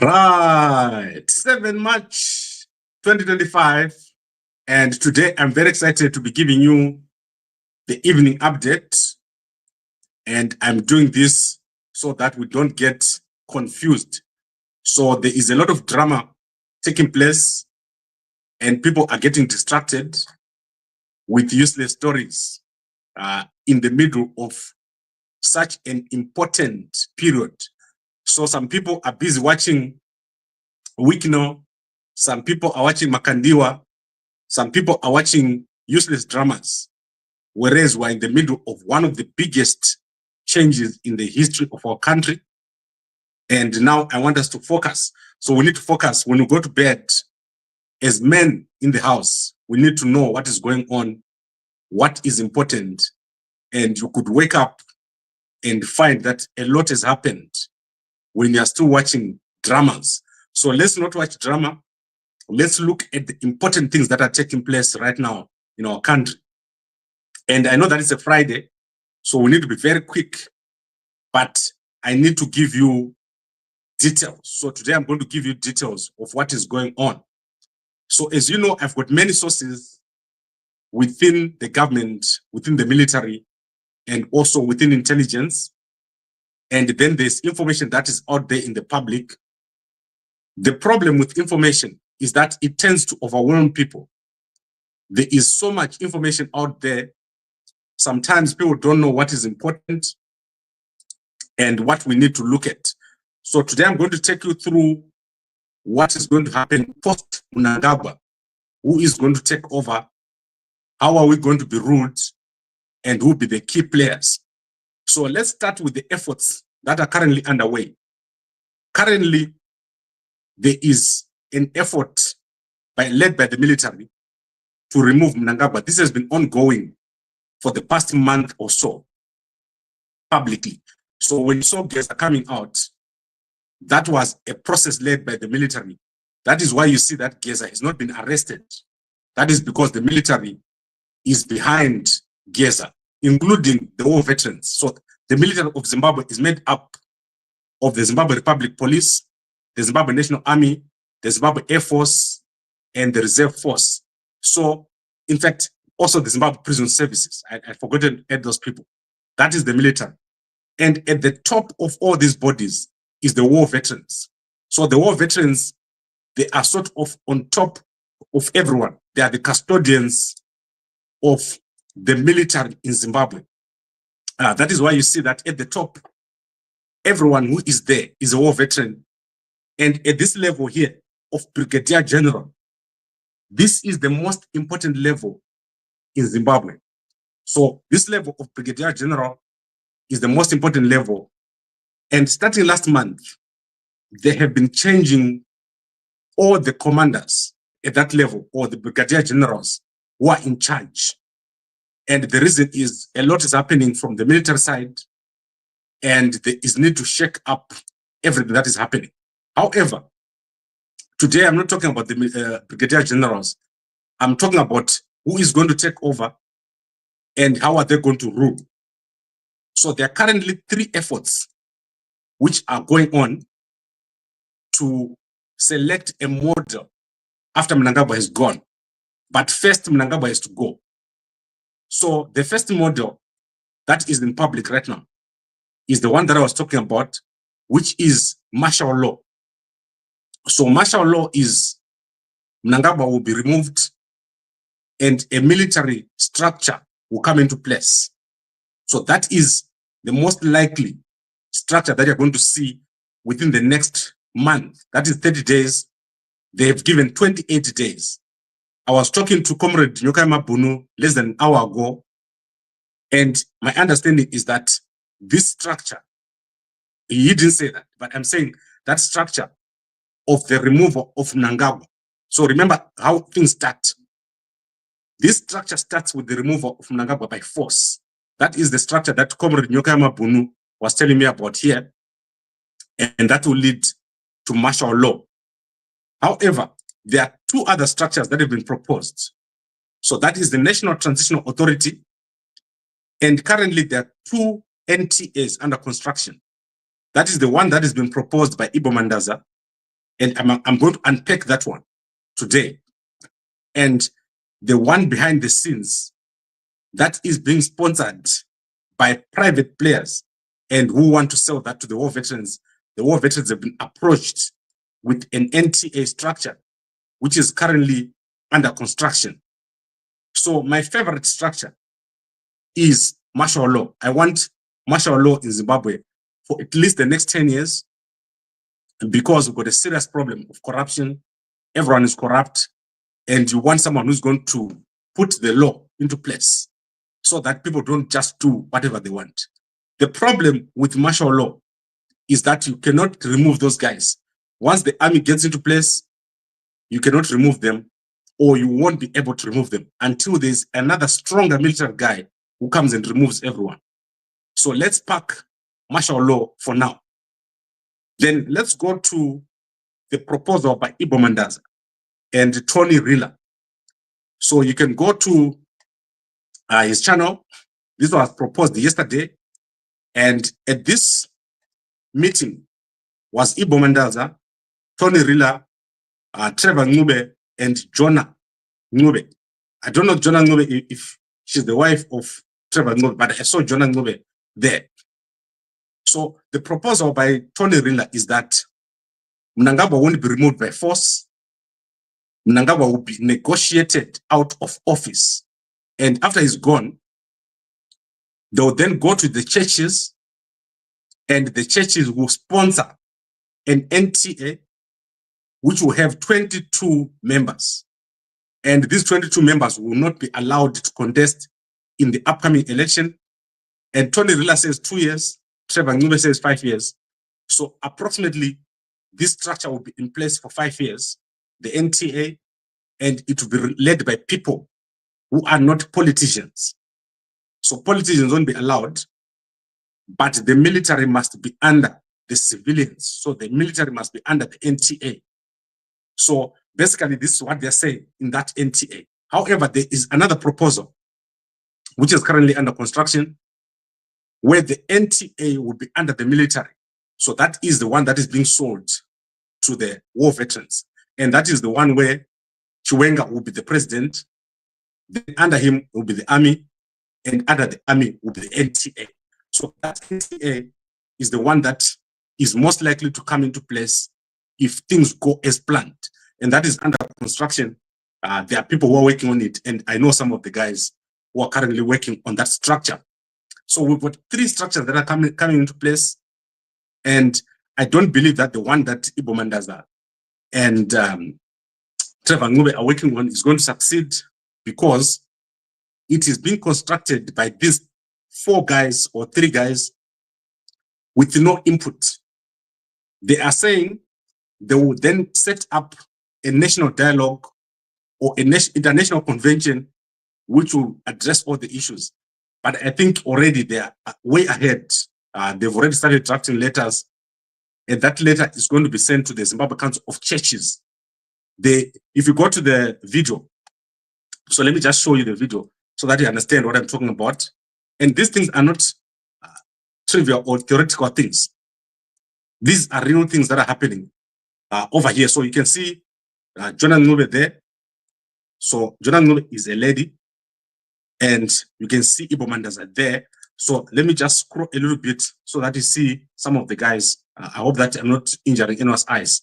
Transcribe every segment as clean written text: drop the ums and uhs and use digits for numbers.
Right, 7 March 2025, and today I'm very excited to be giving you the evening update, and I'm doing this so that we don't get confused. So there is a lot of drama taking place, and people are getting distracted with useless stories in the middle of such an important period. So some people are busy watching Wikino, some people are watching Makandiwa, some people are watching useless dramas, whereas we're in the middle of one of the biggest changes in the history of our country. And now I want us to focus. So we need to focus when we go to bed. As men in the house, we need to know what is going on, what is important, and you could wake up and find that a lot has happened when you're still watching dramas. So let's not watch drama. Let's look at the important things that are taking place right now in our country. And I know that it's a Friday, so we need to be very quick, but I need to give you details. So today I'm going to give you details of what is going on. So as you know, I've got many sources within the government, within the military, and also within intelligence. And then there's information that is out there in the public. The problem with information is that it tends to overwhelm people. There is so much information out there. Sometimes people don't know what is important and what we need to look at. So today I'm going to take you through what is going to happen post Mnangagwa, who is going to take over, how are we going to be ruled, and who will be the key players. So let's start with the efforts that are currently underway. Currently, there is an effort led by the military to remove Mnangagwa. This has been ongoing for the past month or so, publicly. So when you saw Geza coming out, that was a process led by the military. That is why you see that Geza has not been arrested. That is because the military is behind Geza, including the war veterans. So the military of Zimbabwe is made up of the Zimbabwe Republic Police, the Zimbabwe National Army, the Zimbabwe Air Force, and the Reserve Force. So, in fact, also the Zimbabwe Prison Services. I forgot to add those people. That is the military. And at the top of all these bodies is the war veterans. So the war veterans, they are sort of on top of everyone. They are the custodians of the military in Zimbabwe. That is why you see that at the top, everyone who is there is a war veteran. And at this level here of Brigadier General, this is the most important level in Zimbabwe. So this level of Brigadier General is the most important level. And starting last month, they have been changing all the commanders at that level, or the Brigadier Generals who are in charge. And the reason is a lot is happening from the military side, and there is need to shake up everything that is happening. However, today I'm not talking about the Brigadier Generals. I'm talking about who is going to take over and how are they going to rule. So there are currently 3 efforts which are going on to select a model after Mnangagwa has gone. But first, Mnangagwa has to go. So the first model that is in public right now is the one that I was talking about, which is martial law. So martial law is Mnangagwa will be removed and a military structure will come into place. So that is the most likely structure that you're going to see within the next month. That is 30 days. They have given 28 days. I was talking to Comrade Nyokaima Bunu less than an hour ago, and my understanding is that this structure, he didn't say that, but I'm saying that structure of the removal of Mnangagwa. So remember how things start. This structure starts with the removal of Mnangagwa by force. That is the structure that Comrade Nyokaima Bunu was telling me about here, and that will lead to martial law. However, there are 2 other structures that have been proposed. So that is the National Transitional Authority, and currently there are 2 NTAs under construction. That is the one that has been proposed by Ibo Mandaza, And I'm going to unpack that one today. And the one behind the scenes that is being sponsored by private players and who want to sell that to the war veterans. The war veterans have been approached with an NTA structure, which is currently under construction. So my favorite structure is martial law. I want martial law in Zimbabwe for at least the next 10 years because we've got a serious problem of corruption. Everyone is corrupt, and you want someone who's going to put the law into place so that people don't just do whatever they want. The problem with martial law is that you cannot remove those guys. Once the army gets into place, you cannot remove them, or you won't be able to remove them until there's another stronger military guy who comes and removes everyone. So let's park martial law for now. Then let's go to the proposal by Ibo Mandaza and Tony Rila. So you can go to his channel. This was proposed yesterday. And at this meeting was Ibo Mandaza, Tony Rila, Trevor Ngube, and Jonah Ngube. I don't know Jonah Ngube if she's the wife of Trevor Ngube, but I saw Jonah Ngube there. So the proposal by Tony Rila is that Mnangagwa won't be removed by force. Mnangagwa will be negotiated out of office. And after he's gone, they'll then go to the churches, and the churches will sponsor an NTA, which will have 22 members. And these 22 members will not be allowed to contest in the upcoming election. And Tony Rila says 2 years, Trevor Ngube says 5 years. So approximately this structure will be in place for 5 years, the NTA, and it will be led by people who are not politicians. So politicians won't be allowed, but the military must be under the civilians. So the military must be under the NTA. So basically, this is what they're saying in that NTA. However, there is another proposal, which is currently under construction, where the NTA will be under the military. So that is the one that is being sold to the war veterans. And that is the one where Chiwenga will be the president, then under him will be the army, and under the army will be the NTA. So that NTA is the one that is most likely to come into place if things go as planned. And that is under construction. There are people who are working on it, and I know some of the guys who are currently working on that structure. So we've got 3 structures that are coming into place, and I don't believe that the one that Ibo Mandaza and Trevor Ngube are working on is going to succeed, because it is being constructed by these 4 guys or 3 guys with no input. They are saying they will then set up a national dialogue or an international convention which will address all the issues. But I think already they are way ahead. They've already started drafting letters, and that letter is going to be sent to the Zimbabwe Council of Churches. If you go to the video, so let me just show you the video so that you understand what I'm talking about. And these things are not trivial or theoretical things. These are real things that are happening over here. So you can see Jonah Ngube there. So Jonah Ngube is a lady, and you can see Ibo Mandaza there. So let me just scroll a little bit so that you see some of the guys. I hope that I'm not injuring anyone's eyes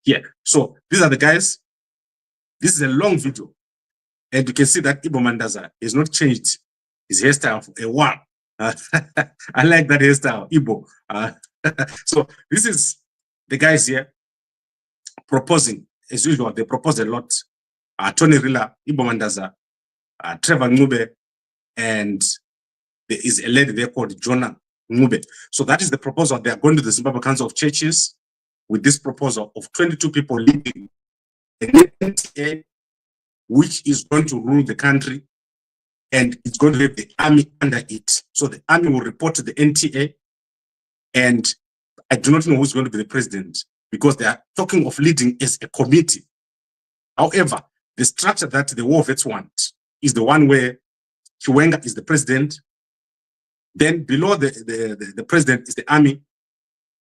here. So these are the guys. This is a long video, and you can see that Ibo Mandaza has not changed his hairstyle for a while. I like that hairstyle, Ibo. So this is the guys here proposing. As usual, they propose a lot. Tony Rila, Ibo Mandaza, Trevor Ngube, and there is a lady there called Jonah Ngube. So that is the proposal. They are going to the Zimbabwe Council of Churches with this proposal of 22 people leading an NTA, which is going to rule the country, and it's going to have the army under it. So the army will report to the NTA, and I do not know who's going to be the president, because they are talking of leading as a committee. However, the structure that the war vets want is the one where Chiwenga is the president. Then below the president is the army.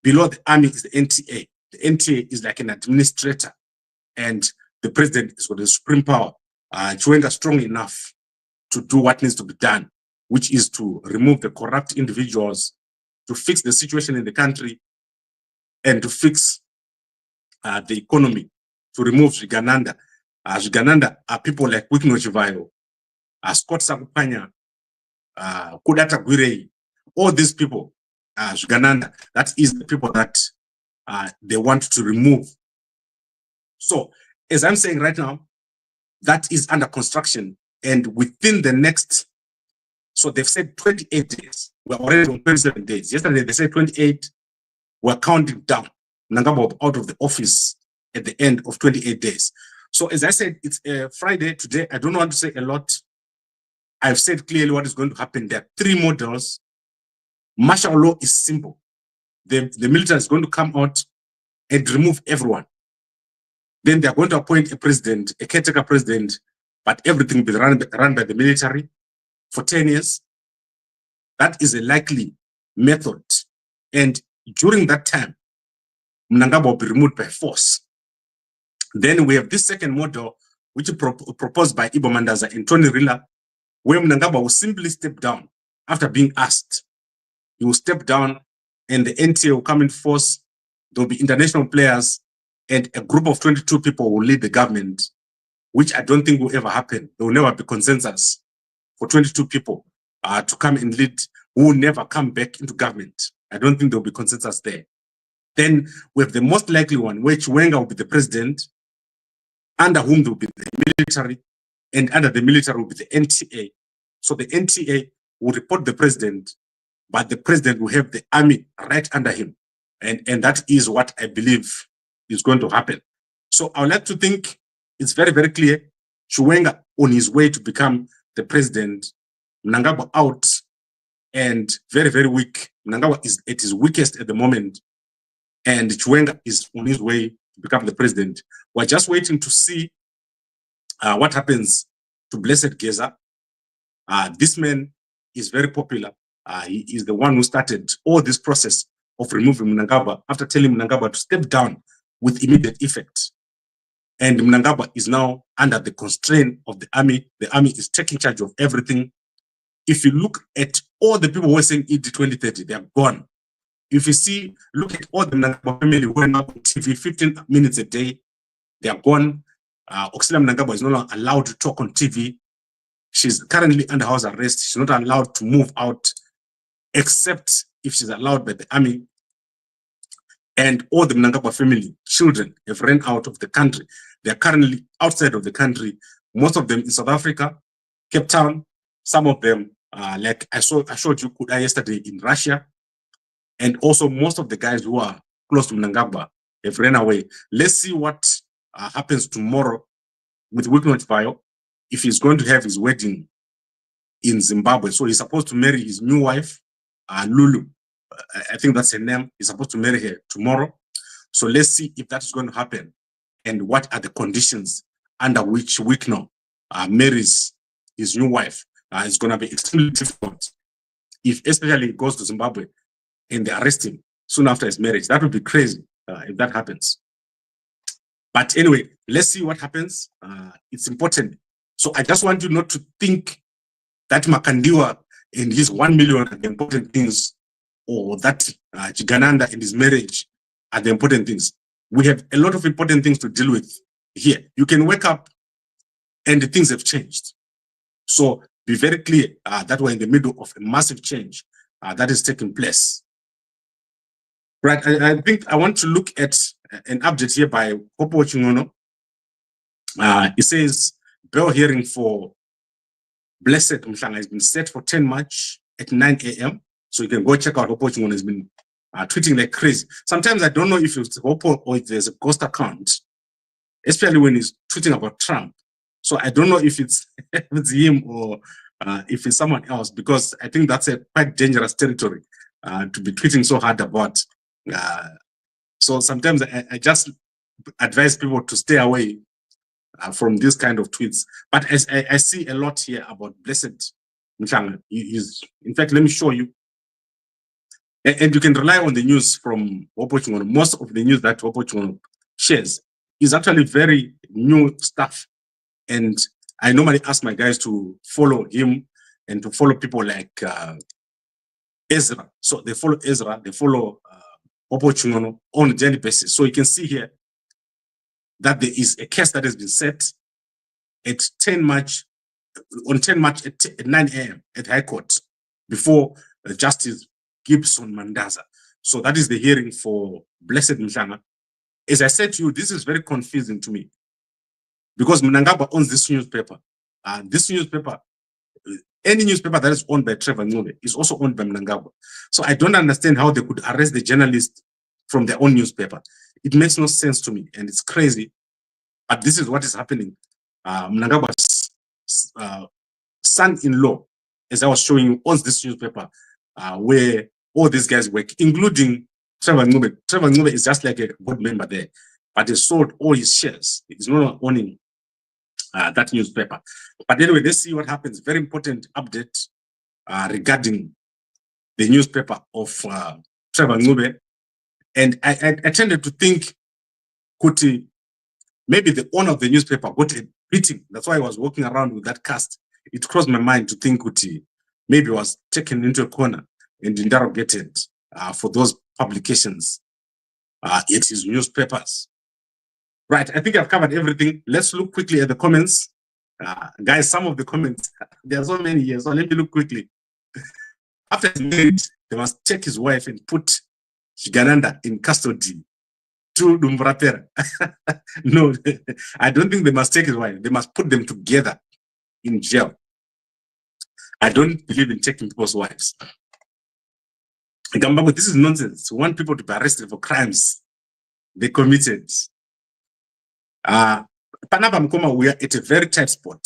Below the army is the NTA. The NTA is like an administrator, and the president is got the supreme power. Chiwenga strong enough to do what needs to be done, which is to remove the corrupt individuals, to fix the situation in the country, and to fix the economy, to remove Zvigananda. Zvigananda are people like Wikno Chivayo, Scott Sakupanya, Kudata Gwirei, all these people, Zvigananda, that is the people that they want to remove. So, as I'm saying right now, that is under construction, and within the next, so they've said 28 days. We're already on 27 days. Yesterday they said 28. We're counting down Mnangagwa out of the office at the end of 28 days. So as I said, it's Friday today. I don't want to say a lot. I've said clearly what is going to happen. There are three models. Martial law is simple. The military is going to come out and remove everyone. Then they're going to appoint a president, a caretaker president, but everything will be run by the military for 10 years. That is a likely method. And during that time, Mnangagwa will be removed by force. Then we have this second model, which is proposed by Ibo Mandaza and Tony Rila, where Mnangagwa will simply step down after being asked. He will step down and the NTA will come in force. There will be international players and a group of 22 people will lead the government, which I don't think will ever happen. There will never be consensus for 22 people to come and lead, who will never come back into government. I don't think there will be consensus there. Then we have the most likely one, where Chiwenga will be the president, under whom there will be the military, and under the military will be the NTA. So the NTA will report the president, but the president will have the army right under him. And that is what I believe is going to happen. So I would like to think it's very, very clear. Chiwenga on his way to become the president, Mnangagwa out, and very, very weak. Mnangagwa is at his weakest at the moment, and Chiwenga is on his way to become the president. We're just waiting to see what happens to Blessed Geza. This man is very popular. He is the one who started all this process of removing Mnangagwa after telling Mnangagwa to step down with immediate effect. And Mnangagwa is now under the constraint of the army. The army is taking charge of everything. If you look at all the people who are saying ED 2030, they are gone. If you look at all the Mnangagwa family who are now on TV 15 minutes a day, they are gone. Oxila Mnangagwa is no longer allowed to talk on TV. She's currently under house arrest. She's not allowed to move out, except if she's allowed by the army. And all the Mnangagwa family, children, have ran out of the country. They are currently outside of the country. Most of them in South Africa, Cape Town. Some of them, like I showed you yesterday, in Russia. And also most of the guys who are close to Mnangagwa have ran away. Let's see what happens tomorrow with Wikno Chivayo, if he's going to have his wedding in Zimbabwe. So he's supposed to marry his new wife, Lulu. I think that's her name. He's supposed to marry her tomorrow. So let's see if that is going to happen and what are the conditions under which Wikno marries his new wife. It's going to be extremely difficult if especially he goes to Zimbabwe and they arrest him soon after his marriage. That would be crazy if that happens. But anyway, let's see what happens. It's important. So I just want you not to think that Makandiwa and his 1 million are the important things, or that Chigananda and his marriage are the important things. We have a lot of important things to deal with here. You can wake up and the things have changed. So be very clear that we're in the middle of a massive change that is taking place. Right, I think I want to look at an update here by Hopo Chingono. It says, bail hearing for Blessed Mhlanga has been set for 10 March at 9 a.m. So you can go check out Hopo Chingono has been tweeting like crazy. Sometimes I don't know if it's Hopo or if there's a ghost account, especially when he's tweeting about Trump. So I don't know if it's, if it's him or if it's someone else, because I think that's a quite dangerous territory to be tweeting so hard about. So sometimes I just advise people to stay away from this kind of tweets. But as I see a lot here about Blessed Mhlanga. In fact, let me show you. And you can rely on the news from Wopochungono. Most of the news that Wopochungono shares is actually very new stuff. And I normally ask my guys to follow him and to follow people like Ezra. So they follow Ezra, they follow Wopochungono on a daily basis. So you can see here that there is a case that has been set at 10 March, on 10 March at 9 a.m. at High Court before Justice Gibson Mandaza. So that is the hearing for Blessed Mhlanga. As I said to you, this is very confusing to me because Mnangagwa owns this newspaper. This newspaper, any newspaper that is owned by Trevor Ncube is also owned by Mnangagwa. So I don't understand how they could arrest the journalist from their own newspaper. It makes no sense to me, and it's crazy. But this is what is happening. Mnangagwa's son-in-law, as I was showing you, owns this newspaper where all these guys work, including Trevor Ncube. Trevor Ncube is just like a board member there, but he sold all his shares. He's not owning that newspaper. But anyway, let's see what happens. Very important update regarding the newspaper of Trevor Ncube. And I tended to think, Kuti, maybe the owner of the newspaper got a beating. That's why I was walking around with that cast. It crossed my mind to think, Kuti, maybe was taken into a corner and interrogated for those publications at his newspapers. Right, I think I've covered everything. Let's look quickly at the comments. Guys, some of the comments, there are so many here, so let me look quickly. After he's married, they must take his wife and put Shigananda in custody. To Dumbrapera. No, I don't think they must take his wife. They must put them together in jail. I don't believe in taking people's wives. Gambakwe, this is nonsense. We want people to be arrested for crimes they committed. Panaba Mkoma, we are at a very tight spot.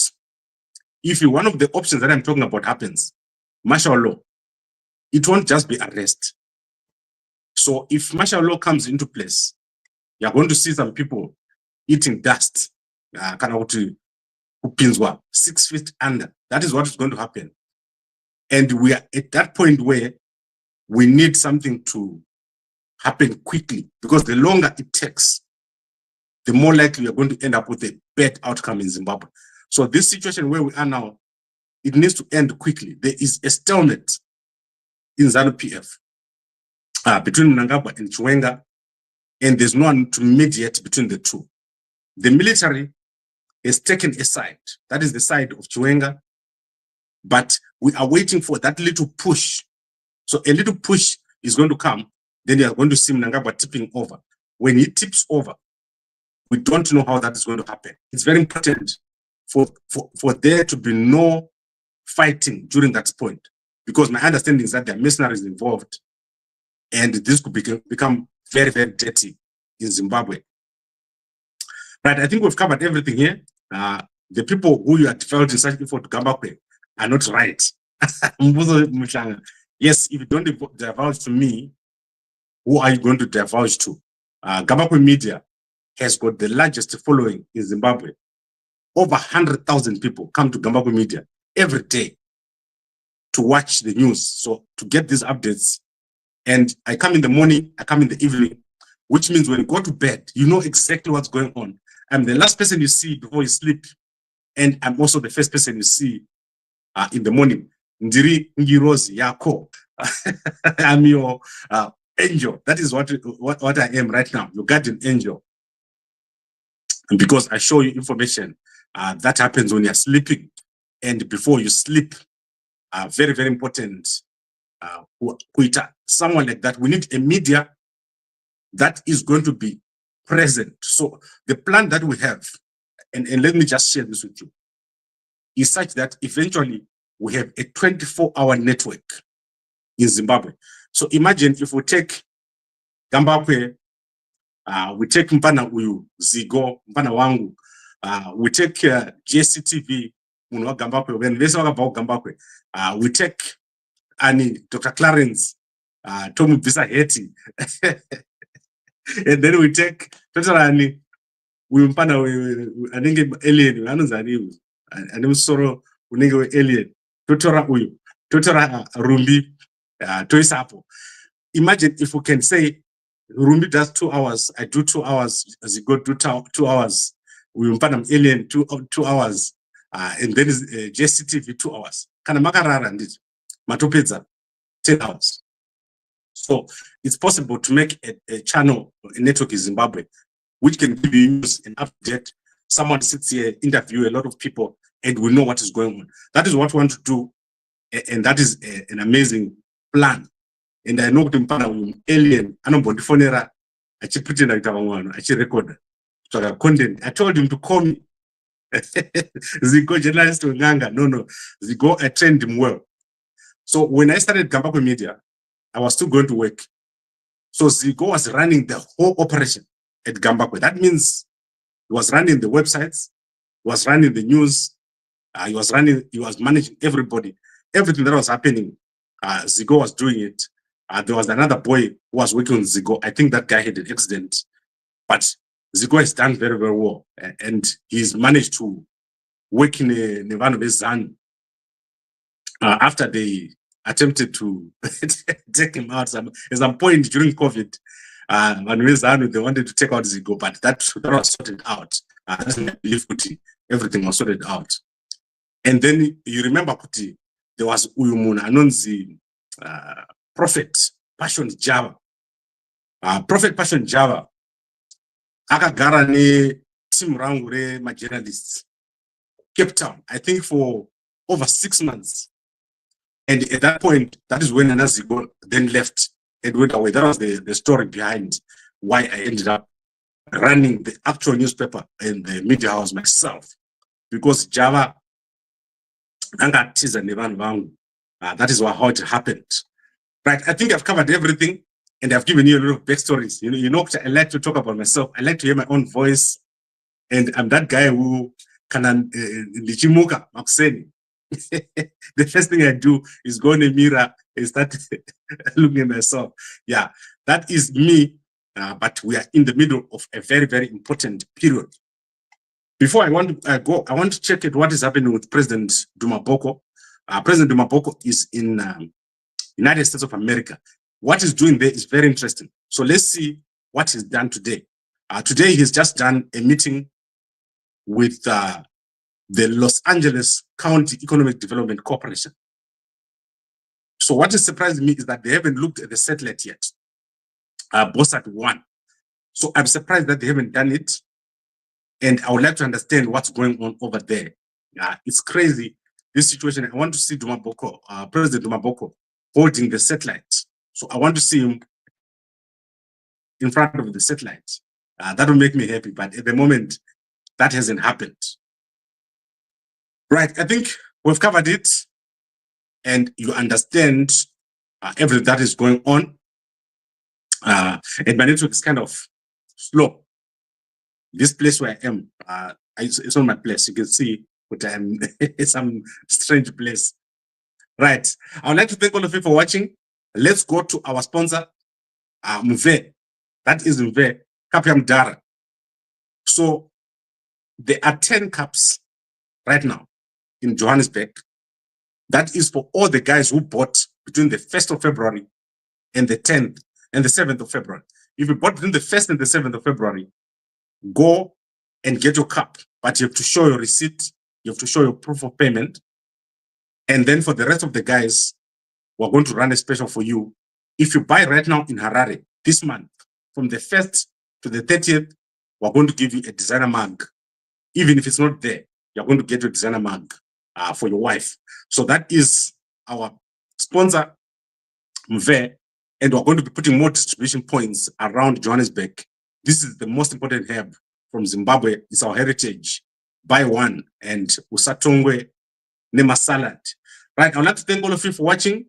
If one of the options that I'm talking about happens, martial law, it won't just be arrest. So if martial law comes into place, you're going to see some people eating dust, kind of 6 feet under. That is what is going to happen. And we are at that point where we need something to happen quickly, because the longer it takes, the more likely you're going to end up with a bad outcome in Zimbabwe. So this situation where we are now, it needs to end quickly. There is a stalemate in ZANU-PF between Mnangagwa and Chiwenga, and there's no one to mediate between the two. The military has taken a side. That is the side of Chiwenga, but we are waiting for that little push. So a little push is going to come, then you are going to see Mnangagwa tipping over. When he tips over, we don't know how that is going to happen. It's very important for there to be no fighting during that point, because my understanding is that there are mercenaries involved, and this could become very, very dirty in Zimbabwe. Right, I think we've covered everything here. The people who you are developing searching for to Gambakwe are not right. Yes, if you don't divulge to me, who are you going to divulge to? Gambakwe Media has got the largest following in Zimbabwe. Over 100,000 people come to Gambakwe Media every day to watch the news, so to get these updates. And I come in the morning, I come in the evening, which means when you go to bed, you know exactly what's going on. I'm the last person you see before you sleep, and I'm also the first person you see in the morning. Ndiri Ngirozi Yako. I'm your angel. That is what I am right now, your guardian angel. And because I show you information that happens when you're sleeping and before you sleep. Very, very important. Someone like that. We need a media that is going to be present. So the plan that we have, and let me just share this with you, is such that eventually we have a 24-hour network in Zimbabwe. So imagine if we take Gambakwe, we take Mpana Uyu, Zigo, Mpana Wangu, we take JCTV, Gambakwe, when they talk about Gambakwe, we take Dr. Clarence, Tom Visa Heti, and then we take Totarani, we Mpana, I think alien, and I'm sorrow, we alien, Totora Uyu, Totora Rumbi, Toisapo. imagine if we can say Rumbi does 2 hours, I do 2 hours, as you go do 2 hours, we Mpanam Alien 2 hours, and then JCTV 2 hours. Kana makarara and it. Matopeza 10 hours. So it's possible to make a channel, a network in Zimbabwe, which can give you news and update. Someone sits here, interview a lot of people, and we know what is going on. That is what we want to do, and that is an amazing plan. And I know the alien, I know Bondifonera, I pretend like one, I record. So I told him to call me. Zigo journalist to Nganga. No. Zigo, I trained him well. So when I started Gambakwe Media, I was still going to work. So Zigo was running the whole operation at Gambakwe. That means he was running the websites, he was running the news, he was managing everybody. Everything that was happening, Zigo was doing it. There was another boy who was working on Zigo. I think that guy had an accident, but Zigo has done very, very well. And he's managed to work in a Nevano Bezan after they attempted to take him out. At some point during COVID, they wanted to take out Zigo, but that was sorted out. Everything was sorted out. And then you remember, Kuti, there was Uyumuna Anonzi, Prophet Passion Java. Prophet Passion Java. Akagara ne team rangure my journalists. Cape Town, I think for over 6 months. And at that point, that is when Zigo then left and went away. That was the story behind why I ended up running the actual newspaper and the media house myself. Because Java, that is how it happened. Right, I think I've covered everything and I've given you a little backstories. You know, I like to talk about myself. I like to hear my own voice. And I'm that guy who can lichimuka makuseni. The first thing I do is go in the mirror and start looking at myself. Yeah, that is me. But we are in the middle of a very, very important period. Before I want to go, I want to check it what is happening with President Duma Boko. President Duma Boko is in United States of America. What he's doing there is very interesting. So let's see what he's done today. Today he's just done a meeting with the Los Angeles County Economic Development Corporation. So what is surprising me is that they haven't looked at the satellite yet. BOSAT 1. So I'm surprised that they haven't done it. And I would like to understand what's going on over there. It's crazy, this situation. I want to see Duma Boko, President Duma Boko, holding the satellite. So I want to see him in front of the satellite. That will make me happy. But at the moment, that hasn't happened. Right, I think we've covered it. And you understand everything that is going on. And my network is kind of slow. This place where I am, it's not my place. You can see, but I'm some strange place. Right. I would like to thank all of you for watching. Let's go to our sponsor, Mve. That is Mve, Kapiam Dara. So there are 10 cups right now in Johannesburg. That is for all the guys who bought between the 1st of February and the 10th and the 7th of February. If you bought between the 1st and the 7th of February, go and get your cup. But you have to show your receipt. You have to show your proof of payment. And then for the rest of the guys, we're going to run a special for you. If you buy right now in Harare this month, from the 1st to the 30th, we're going to give you a designer mug. Even if it's not there, you're going to get a designer mug for your wife. So that is our sponsor, Mve. And we're going to be putting more distribution points around Johannesburg. This is the most important herb from Zimbabwe. It's our heritage. Buy one and usatongwe nema salad. Right, I would like to thank all of you for watching.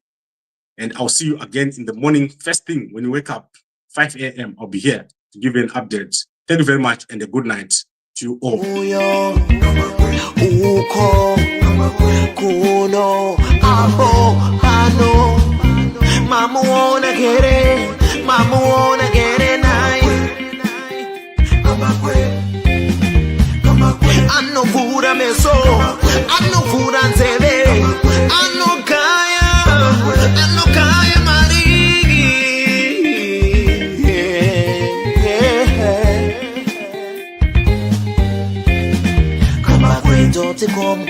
And I'll see you again in the morning. First thing, when you wake up, 5 a.m., I'll be here to give you an update. Thank you very much and a good night to you all. Anokura meso, anokura nzeve, anokaya marigi. www.mtv.com.